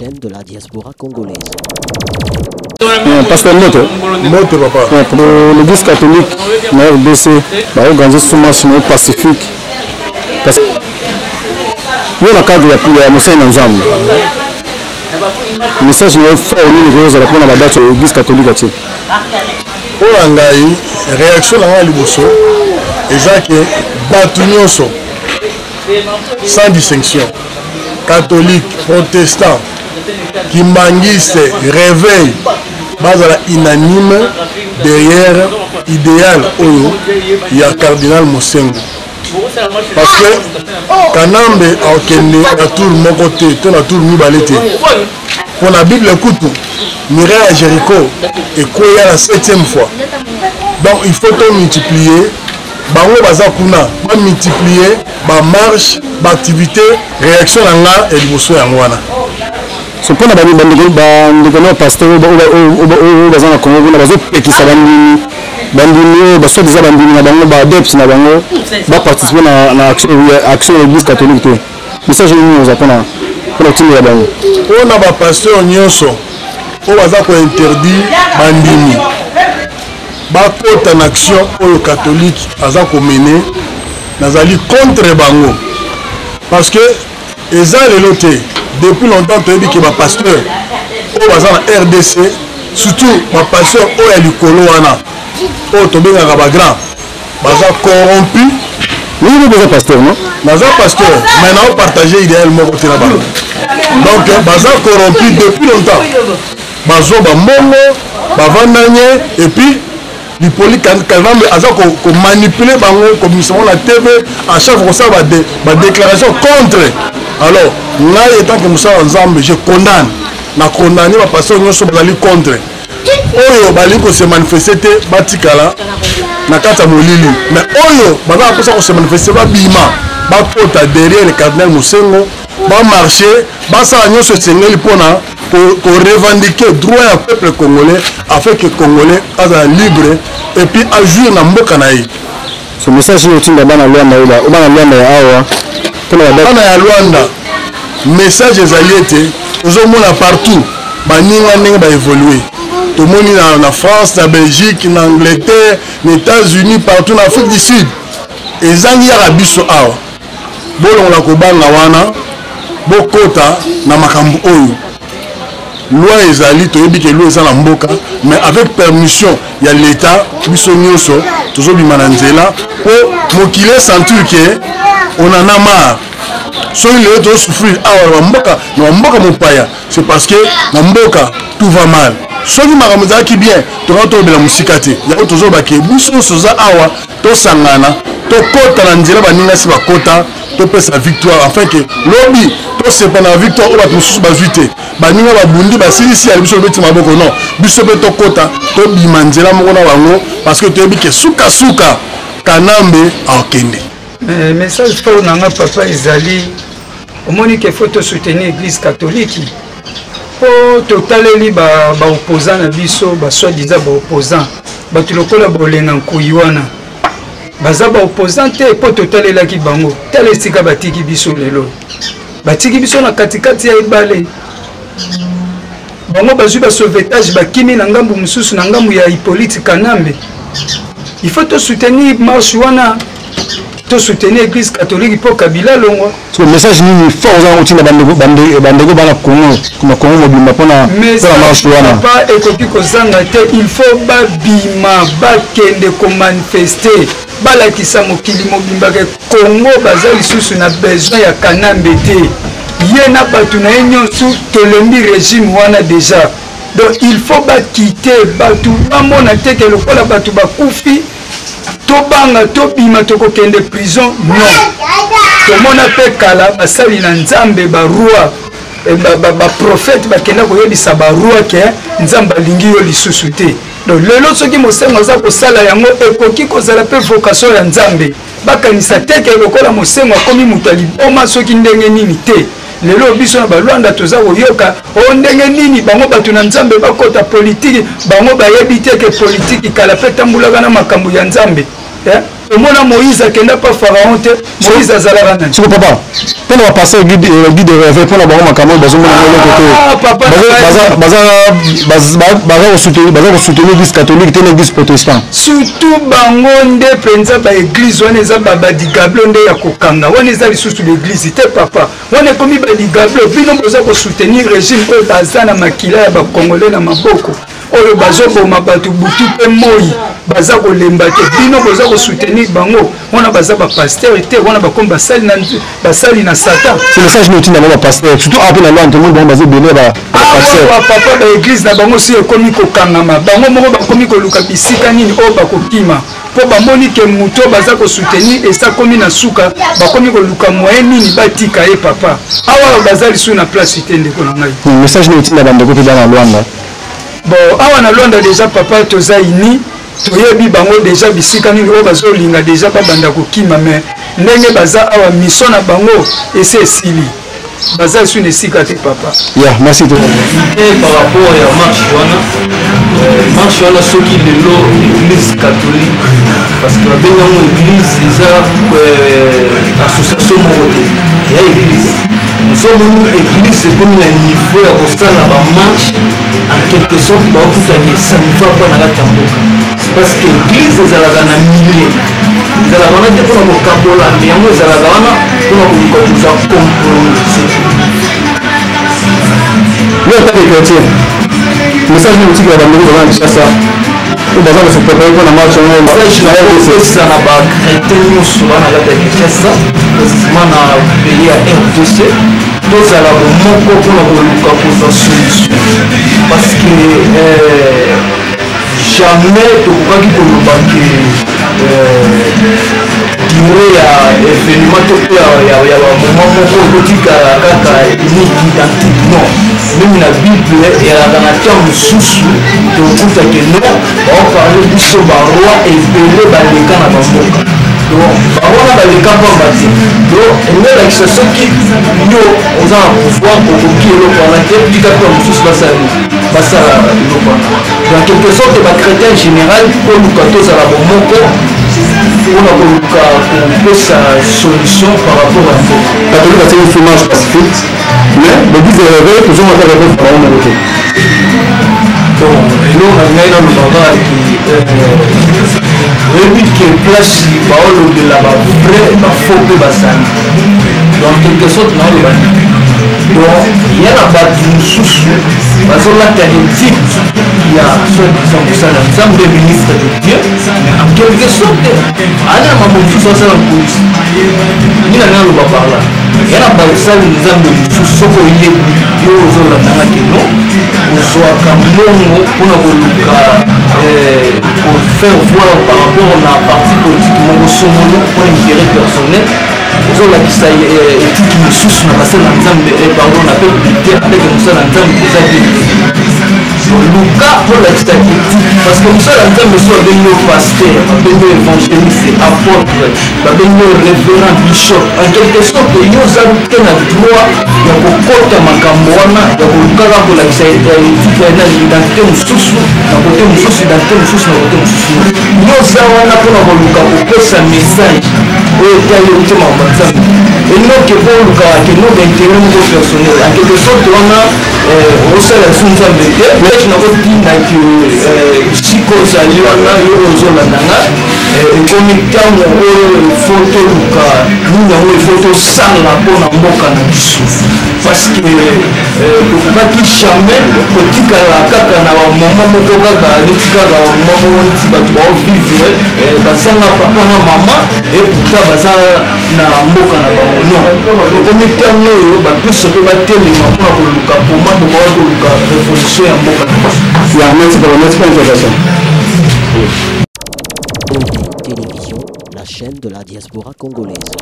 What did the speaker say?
chaîne de la diaspora congolaise. Pasteur Moto, papa. Pour l'église catholique, la RDC, va organiser ce marche pacifique. Parce que nous, dans le cadre de la Monseigne Nzambe, le message est fort au niveau de la date de l'église catholique. Pour la réaction de la Liboso, et que Batunyoso, sans distinction, catholique, protestant, qui manguiste, réveille, basala inanime derrière idéal Oyo, il y a cardinal Mosengo. Parce que Kanambe a okende na tour mon côté, tout na tour mibalete. Pour la Bible écoute, Mireille à Jéricho et quoi la 7e fois. Donc il faut tout multiplier. Bango baza kuna, ba multiplier, ba marche, ba activité, réaction là et liboso ya ngwana. Ce point là bandeko pasteur au bazana Congo na bazo petisa bandini baso déjà bandini na bango ba adeptes na bango ba participer na action de l'église catholique. Message ni nous apona pour la team ya bango. On a ba pasteur nyonso o baza ko interdire bandini. Bakota en action au catholique aza ko mener nazali contre bango parce que eza lelote depuis longtemps tu dis que ba pasteur o baza na RDC surtout ba pasteur o ya likolo wana o to benga ba grand baza corrompu oui vous êtes pasteur non baza pasteur mais na partager idéalement côté là-bas donc baza corrompu depuis longtemps bazo ba mbongo ba vandanye et puis l'hypolite Kavambe a manipulé bango commission la TV à chaque fois ça va déclaration contre. Alors là étant que Moussa Nzambe je condamne na condamner ma passer nous sommes allés contre. Oyo bali ko se manifester batikala na kata molili mais oyo bana ko se manifester ba bima ba kota derrière le cardinal Mosengo ba marcher ba sa nyonso sengeli pona pour revendiquer droit au peuple congolais afin que les Congolais soient libres et puis agir dans le monde. Ce message est utile dans Luanda. Le message est allé partout. Il va évoluer. Tout le monde est en France, en Belgique, en Angleterre, aux États-Unis, partout en Afrique du Sud. Et Zangi Arabiso Awa. Bolon la Kobanga wana, Bokota, na makambu oyo. Loi ezali toyebi ke loi eza na mboka mais avec permission ya l'état biso nyonso tozobima na nzela po mokile sentir ke on en a marre so il est souffrir awa na mboka mopaya c'est parce que na mboka tout va mal soki makambo ezalaki bien tokatobela mosika te yango tozobake biso nyonso oza awa tosangana tokota na nzela baningasi bakota topesa victoire afin que lobi tosepa na victoire oyo bato mosusu bazwi te baninga babundi basilisi ya biso lobeti maboko non biso mpe tokota tobima nzela moko na bango parce que toyebi ke sukasuka Kanambe aokende. Message fort nanga papa ezali omoni ke faut soutenir l'église catholique po totaleli ba opposant na biso ba soi-disant ba opposant bato lokola bolenga nkuyi wana baza ba opposant te po totalelaki bango tala esika batiki biso lelo batiki biso na katikati ya ebale bango bazwi ba sauvetage bakimi na ngambu mususu na ngambu ya Hippolyte Kanambe. Il faut te soutenir marche wana to soutenir l'église catholique pour Kabila longo. Ce message ni fort aux outils bandego bana Congo kuma Congo mobimba pona marche wana pas ekoki kozanga te il faut ba bima ba kende ko manifester balakisa mokili mobimba ke Congo bazali susu na besoin ya Kanambe te yena batu na nyonso tolembi régime wana déjà. Donc il faut pas quitter batu bamona te ke lokola batu bakufi tobanga tobima tokokende prison non tomona pe kala basali na Nzambe ba roi ba prophète bakenda koyebisa ba roi ke Nzambe alingi yo lisusu te. Donc lelo soki mosengo za kosala yango ekoki kozala pe vocation ya Nzambe bakanisa te ke lokola mosengo akomi mutali boma soki ndenge nini te. Lelo biso na balwanda toza koyoka o ndenge nini bango batu na Nzambe bakota politique bango bayebi te ke politique kala pe tambulaka na makambo ya Nzambe omona Moïse akenda pa Pharaon te Moïse azalaka nani siko papa pena ba passer guide de réveil pona ba makambo bazomona papa baza soutenir l'église catholique te l'église protestante surtout bango nde penza ba église wana eza badigablo nde ya kokanga wana eza lisusu l'église te papa wana ekomi badigablo bino boza kosoutenir régime oyo baza na makila ya bakongole na maboko oyo bazoboma bato butu mpe moi baza kolemba te bino boza kosoutenir bango wana baza bapaster te wana bakomi basali na satan c'est message notina bango bapaster surtout ape na loi ntomo bango baza ebele papa baeglise na bango si ekomi kokangama bango moko bakomi koluka bisika nini oyo bakokima mpo bamoni ke moto baza kosoutenir esa komi na suka bakomi koluka moyen nini batika ye papa awa baza lisu na place te ndeko na ngai message notina bandeko mpe bana lwanda bon awa na Lwanda déjà papa toza ini toyebi bango déjà bisika nini oyo bazolinga déjà babanda kokima mais ndenge baza awa mission na bango ese esili baza sur ne sika te papa ya merci to par rapport à marche wana soki lelo église catholique parce que babengango église eza association moko te ya église nous église ekomi na niveau ya kosala bamarche en quelque sorte baokutaki esanifa mpona kati ya mboka parce que église ezalaka na milie ezalaka wana te mpona kokabola me yango ezalaka wana mpona koluka koza compromise yo atake chrétien message na boutique ya bandeko baza na kishasa oyo baza koseprepare mpona marche opesa na bachrétien nyonso wana kati ya kishasa précisement na pays ya RDC tozala bomoko mpona koluka kozwa solution parce que jamais tokokaki koloba ke dure ya événement to mpe ya bamoma moko okotikala kaka unique identique non meme na bible elaka na temps mosusu tokutake non baoparle biso baroi ebele baleka na bamboka bango baleka pamba te do engelakisa soki yo oza na pouvoir okoki eloko wana te tika mpe mosusu basala eloko wana dans quelque sorte bachrétien général koluka tozala bomoko mpona koluka kopesa solution par rapport à mboka catholique atie chômage pacifique mais l'église de réveil tozomaka réveil par bango moko te bon eloko na ngai nalobaka oyebi ke place baolobela bavrai bafaux mpe basali donc quelque sorte naoloba donc ya na bato mosusu bazolata éthique ya soi-disant kosala nzambe ministre de dieu mais en quelque sorte ali na mambo mosusu asala polisi nina naloba parla ya na basali nzambe mosusu soki oyebi yo ozolandanga keno ozwaka mbongo mpona koluka kofaire voir par rapport na parti politique moko songolo mpona intérêt personnel ozolakisa etiki mosusu na basala na nzambe pardon na peuple te apeke mosala nzambe eza bien luka olakisa etiki parce que mosala nzambe so babengi yo paster babengi yo évangéliste apôtre babengi yo révérend bishop en quelque sorte yo oza te na droit ya kokota makambo wana ya kolukaka kolakisa etiki na identité mosusu na kote mosusu identité mosusu na kote mosusu yo oza wana mpona koluka kopesa message oyo etali otema nzambe enoke mpo olukaka kenoka intérêt moko personnel en quelque sorte wana osala so nzambe te meke nakotindaki siko ozali wana yo ozolandanga ekomi ntango oyo efo toluka nini yango efo tosala mpona mboka na biso parce que tokokaki jamais kotikala kaka na bamoma moko kaka neti kaka bamoma moko neti bato baovivre bazanga papa na mama eputa baza na mboka na bango non ekomi ntango oyo babiso mpe batelema mpona koluka poma tokaka koluka révolution ya mboka na biso. Merci pour l'intervention. Télévision, la chaîne de la diaspora congolaise.